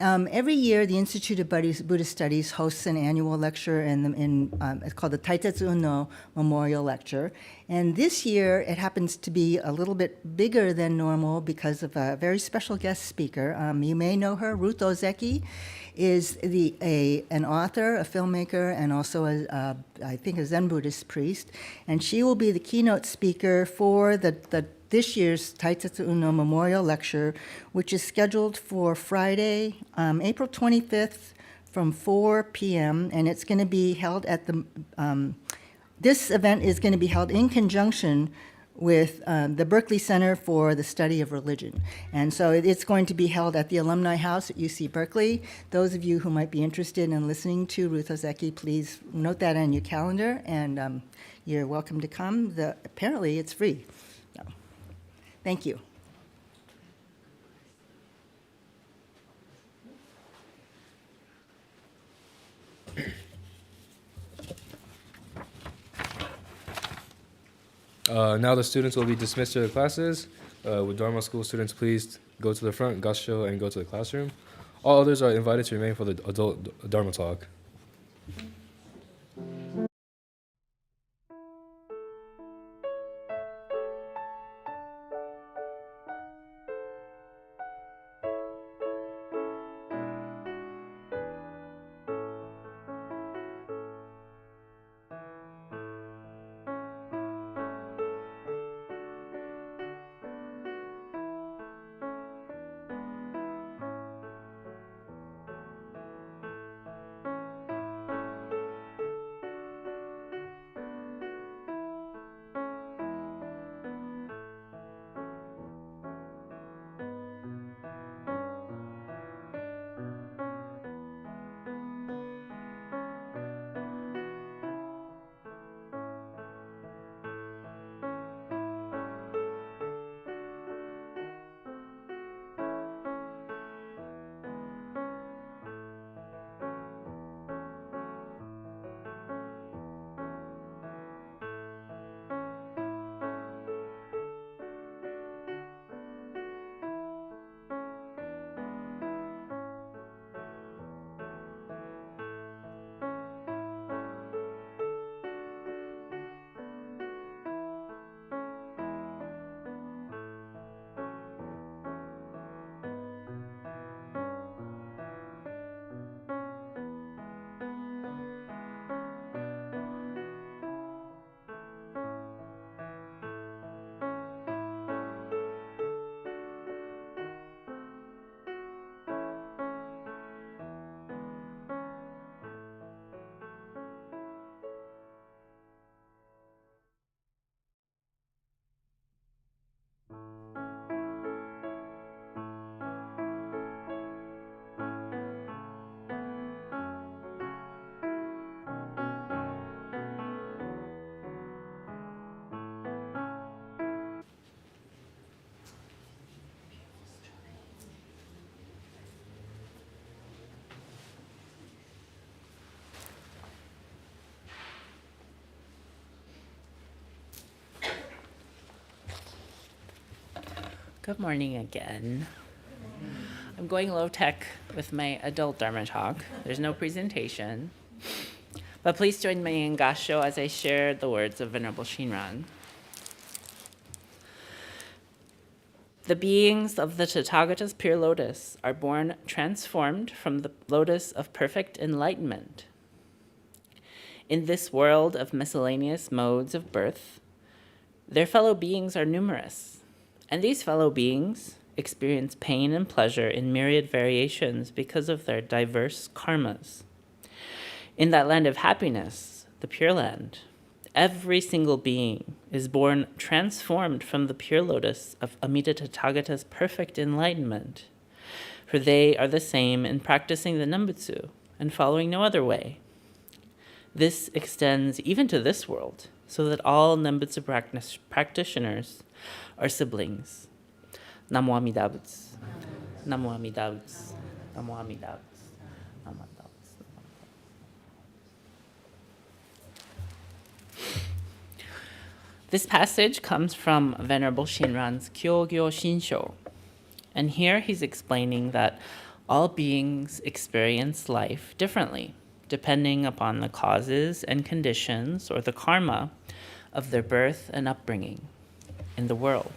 Every year, the Institute of Buddhist Studies hosts an annual lecture it's called the Taitetsu Unno Memorial Lecture. And this year, it happens to be a little bit bigger than normal because of a very special guest speaker. You may know her, Ruth Ozeki is an author, a filmmaker, and also, I think, a Zen Buddhist priest. And she will be the keynote speaker for this year's Taitetsu Unno Memorial Lecture, which is scheduled for Friday, April 25th from 4 p.m., and it's going to be held at this event is going to be held in conjunction with the Berkeley Center for the Study of Religion. And so it's going to be held at the Alumni House at UC Berkeley. Those of you who might be interested in listening to Ruth Ozeki, please note that on your calendar, and you're welcome to come. Apparently, it's free. So, thank you. Now the students will be dismissed to their classes. Would Dharma School students please go to the front, gassho, and go to the classroom? All others are invited to remain for the adult Dharma talk. Good morning again. I'm going low tech with my adult Dharma talk. There's no presentation. But please join me in gassho as I share the words of Venerable Shinran. The beings of the Tathagata's pure lotus are born transformed from the lotus of perfect enlightenment. In this world of miscellaneous modes of birth, their fellow beings are numerous, and these fellow beings experience pain and pleasure in myriad variations because of their diverse karmas. In that land of happiness, the Pure Land, every single being is born transformed from the pure lotus of Amida Tathagata's perfect enlightenment, for they are the same in practicing the Nembutsu and following no other way. This extends even to this world, so that all Nembutsu practitioners are siblings. Namo Amida Butsu. Namo Amida Butsu. Namo Amida Butsu. Namo Amida Butsu. This passage comes from Venerable Shinran's Kyogyo Shinsho. And here he's explaining that all beings experience life differently, depending upon the causes and conditions or the karma of their birth and upbringing in the world.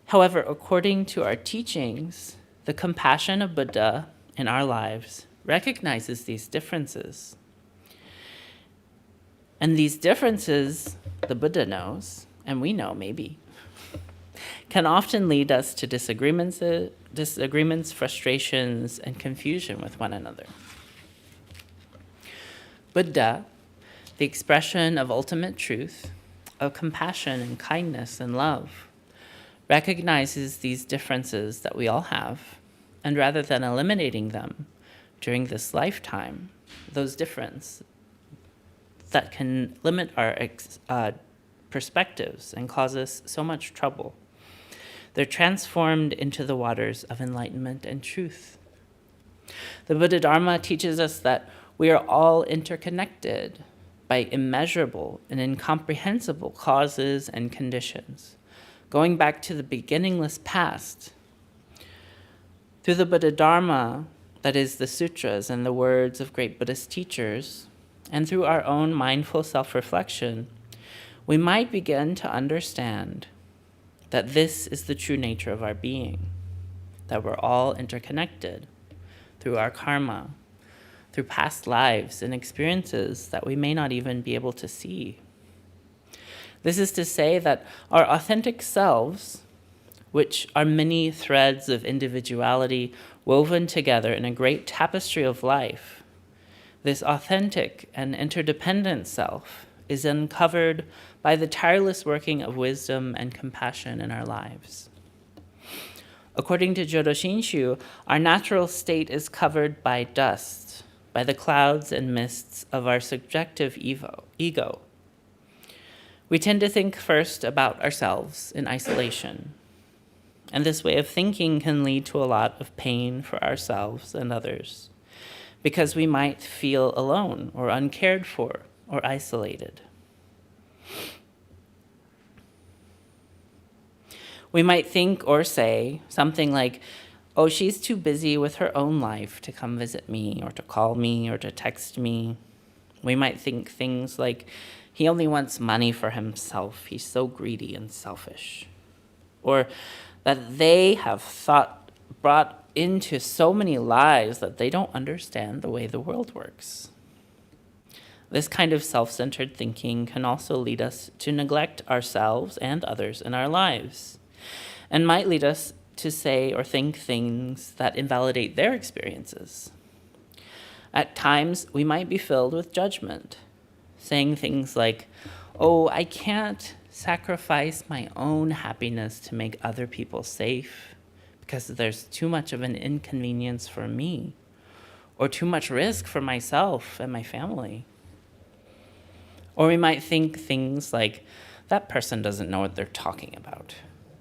However, according to our teachings, the compassion of Buddha in our lives recognizes these differences. And these differences, the Buddha knows, and we know maybe, can often lead us to disagreements, frustrations, and confusion with one another. Buddha, the expression of ultimate truth, of compassion and kindness and love, recognizes these differences that we all have, and rather than eliminating them during this lifetime, those differences that can limit our perspectives and cause us so much trouble, they're transformed into the waters of enlightenment and truth. The Buddha Dharma teaches us that we are all interconnected by immeasurable and incomprehensible causes and conditions, going back to the beginningless past. Through the Buddha Dharma, that is the sutras and the words of great Buddhist teachers, and through our own mindful self-reflection, we might begin to understand that this is the true nature of our being, that we're all interconnected through our karma, through past lives and experiences that we may not even be able to see. This is to say that our authentic selves, which are many threads of individuality woven together in a great tapestry of life, this authentic and interdependent self is uncovered by the tireless working of wisdom and compassion in our lives. According to Jodo Shinshu, our natural state is covered by dust, by the clouds and mists of our subjective ego. We tend to think first about ourselves in isolation, and this way of thinking can lead to a lot of pain for ourselves and others, because we might feel alone or uncared for or isolated. We might think or say something like, oh, she's too busy with her own life to come visit me or to call me or to text me. We might think things like, he only wants money for himself. He's so greedy and selfish. Or that they have brought into so many lies that they don't understand the way the world works. This kind of self-centered thinking can also lead us to neglect ourselves and others in our lives, and might lead us to say or think things that invalidate their experiences. At times, we might be filled with judgment, saying things like, oh, I can't sacrifice my own happiness to make other people safe because there's too much of an inconvenience for me, or too much risk for myself and my family. Or we might think things like, that person doesn't know what they're talking about.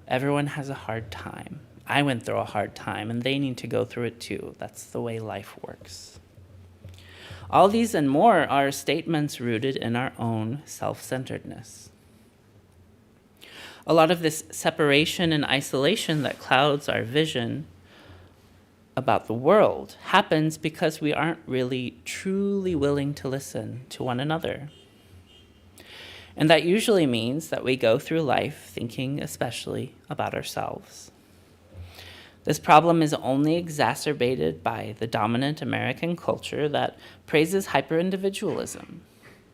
Everyone has a hard time. I went through a hard time, and they need to go through it too. That's the way life works. All these and more are statements rooted in our own self-centeredness. A lot of this separation and isolation that clouds our vision about the world happens because we aren't really truly willing to listen to one another. And that usually means that we go through life thinking especially about ourselves. This problem is only exacerbated by the dominant American culture that praises hyper-individualism,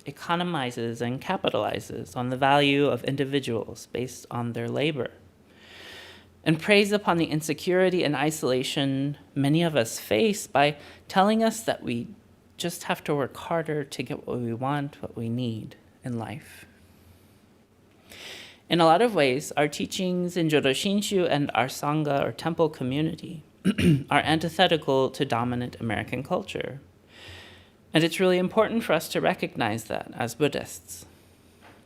economizes and capitalizes on the value of individuals based on their labor. and preys upon the insecurity and isolation many of us face by telling us that we just have to work harder to get what we want, what we need in life. In a lot of ways, our teachings in Jodo Shinshu and our Sangha or temple community are antithetical to dominant American culture. And it's really important for us to recognize that as Buddhists,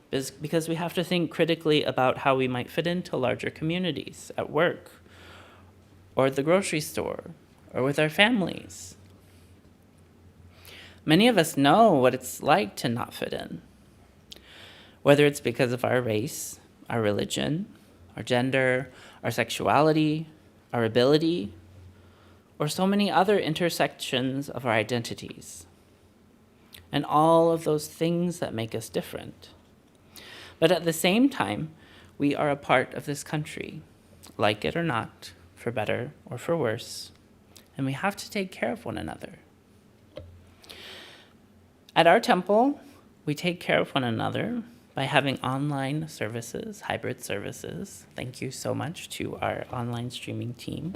because we have to think critically about how we might fit into larger communities at work, or at the grocery store, or with our families. Many of us know what it's like to not fit in, whether it's because of our race, our religion, our gender, our sexuality, our ability, or so many other intersections of our identities, and all of those things that make us different. But at the same time, we are a part of this country, like it or not, for better or for worse, and we have to take care of one another. At our temple, we take care of one another by having online services, hybrid services. Thank you so much to our online streaming team.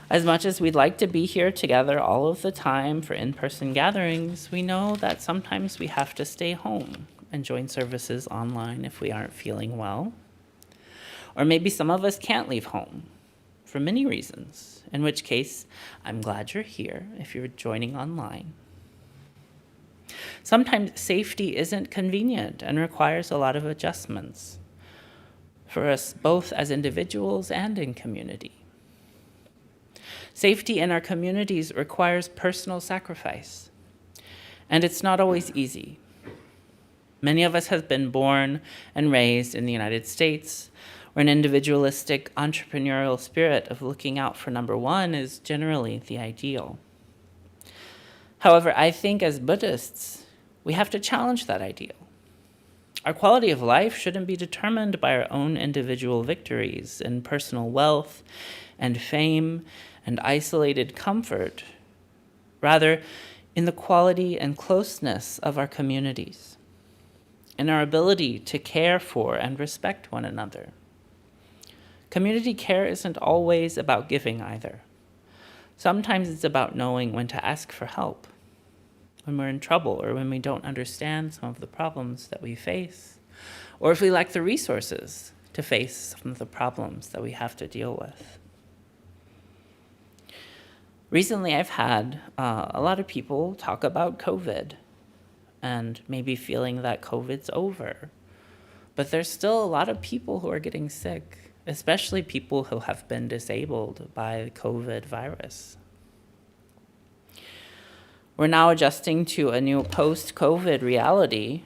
As much as we'd like to be here together all of the time for in-person gatherings, we know that sometimes we have to stay home and join services online if we aren't feeling well. Or maybe some of us can't leave home for many reasons, in which case, I'm glad you're here if you're joining online. Sometimes safety isn't convenient and requires a lot of adjustments for us both as individuals and in community. Safety in our communities requires personal sacrifice, and it's not always easy. Many of us have been born and raised in the United States, where an individualistic entrepreneurial spirit of looking out for number one is generally the ideal. However, I think as Buddhists, we have to challenge that ideal. Our quality of life shouldn't be determined by our own individual victories in personal wealth and fame and isolated comfort, rather in the quality and closeness of our communities, in our ability to care for and respect one another. Community care isn't always about giving either. Sometimes it's about knowing when to ask for help, when we're in trouble or when we don't understand some of the problems that we face, or if we lack the resources to face some of the problems that we have to deal with. Recently, I've had a lot of people talk about COVID and maybe feeling that COVID's over. But there's still a lot of people who are getting sick, especially people who have been disabled by the COVID virus. We're now adjusting to a new post-COVID reality,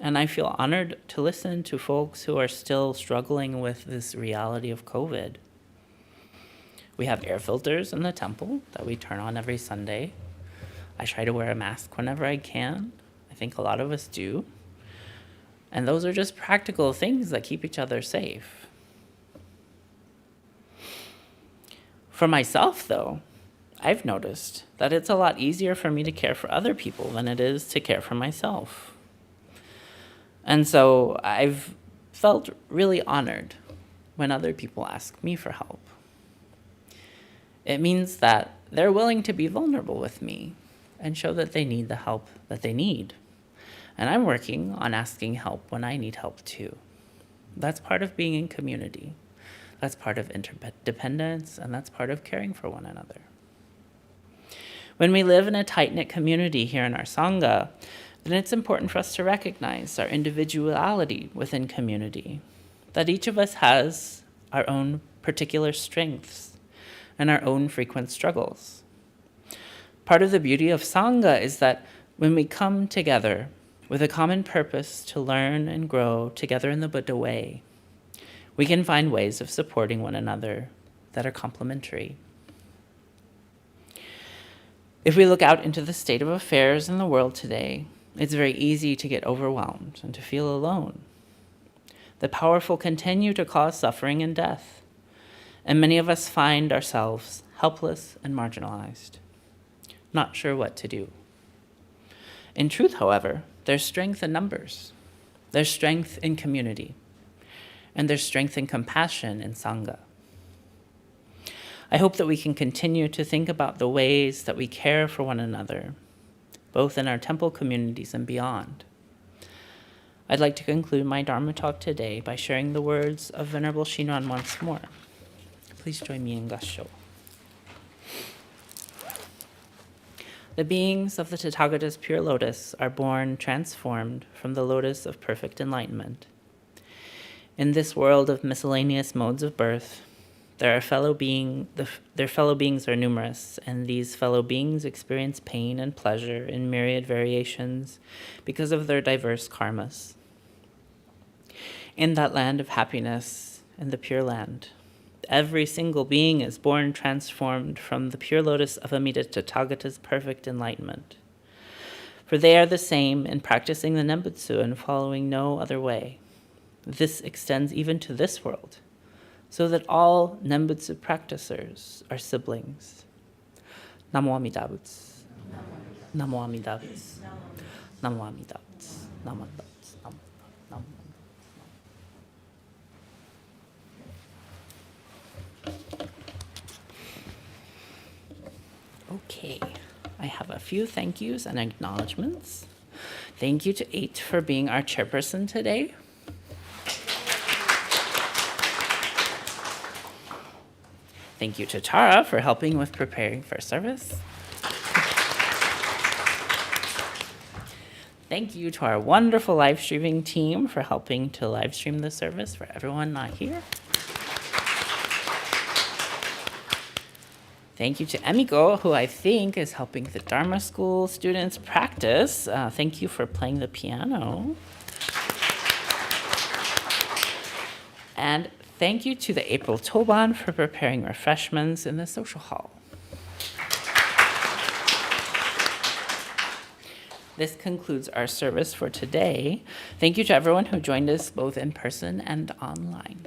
and I feel honored to listen to folks who are still struggling with this reality of COVID. We have air filters in the temple that we turn on every Sunday. I try to wear a mask whenever I can. I think a lot of us do. And those are just practical things that keep each other safe. For myself, though, I've noticed that it's a lot easier for me to care for other people than it is to care for myself. And so I've felt really honored when other people ask me for help. It means that they're willing to be vulnerable with me and show that they need the help that they need. And I'm working on asking help when I need help too. That's part of being in community. That's part of interdependence, and that's part of caring for one another. When we live in a tight-knit community here in our Sangha, then it's important for us to recognize our individuality within community, that each of us has our own particular strengths and our own frequent struggles. Part of the beauty of Sangha is that when we come together with a common purpose to learn and grow together in the Buddha way, we can find ways of supporting one another that are complementary. If we look out into the state of affairs in the world today, it's very easy to get overwhelmed and to feel alone. The powerful continue to cause suffering and death, and many of us find ourselves helpless and marginalized, not sure what to do. In truth, however, there's strength in numbers. There's strength in community. and their strength and compassion in Sangha. I hope that we can continue to think about the ways that we care for one another, both in our temple communities and beyond. I'd like to conclude my Dharma talk today by sharing the words of Venerable Shinran once more. Please join me in Gassho. The beings of the Tathagata's pure lotus are born transformed from the lotus of perfect enlightenment. In this world of miscellaneous modes of birth, their fellow beings are numerous, and these fellow beings experience pain and pleasure in myriad variations because of their diverse karmas. In that land of happiness, in the Pure Land, every single being is born transformed from the pure lotus of Amida Tathagata's perfect enlightenment. For they are the same in practicing the Nembutsu and following no other way. This extends even to this world, so that all Nembutsu practicers are siblings. Namo Amida Butsu. Namo Amida Butsu. Namo Amida Butsu. Namo Amida Butsu. Namo. Okay, I have a few thank yous and acknowledgements. Thank you to 8 for being our chairperson today. Thank you to Tara for helping with preparing for service. Thank you to our wonderful live streaming team for helping to live stream the service for everyone not here. Thank you to Emiko, who I think is helping the Dharma School students practice. Thank you for playing the piano. And thank you to the April Toban for preparing refreshments in the social hall. This concludes our service for today. Thank you to everyone who joined us both in person and online.